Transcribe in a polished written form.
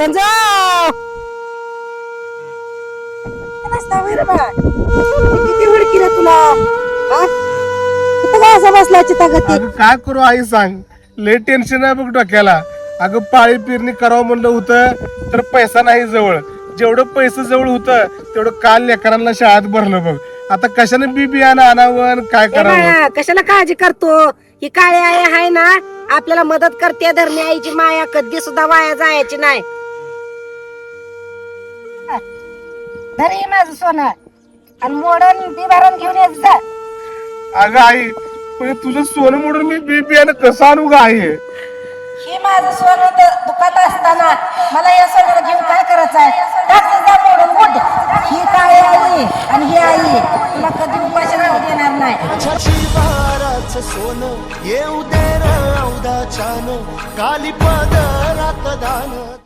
संजय किती वेळ केला तुला हा? कुठं काय असं बसला चितागती अगं काय करू आई सांग, लय टेन्शन आहे बघ डोक्याला. अगं पाळी पेरणी करावं म्हणलं होतं तर पैसा नाही जवळ. जेवढं पैसे जवळ होतं तेवढं काल लेकरांना शाळेत भरलं बघ. आता कशाने बी बियाणं आणावं आणि काय करावं. बाळा, कशाला काळजी करतो? ही काळी आई आहे ना, आपल्याला मदत करते. धरणी आईची माया कधी सुद्धा वाया जायची नाही. धरी माझं सोनं आणि मोडून बी भरून घेऊन येत जा. अगं आई पण तुझं सोनं मोडून मी बी बियाणं कसं आणू ग आई? हे माझं सोनं दुकान असताना मला या सोन्याला घेऊन काय करायचं आहे? टाक जा मोडून मोठ. ही काळी आई आणि ही आई तुला कधी उपाशी राहू देणार नाही. शिवाराच सोनं येऊ दे र औदाच्यानं, काली पदरात दान.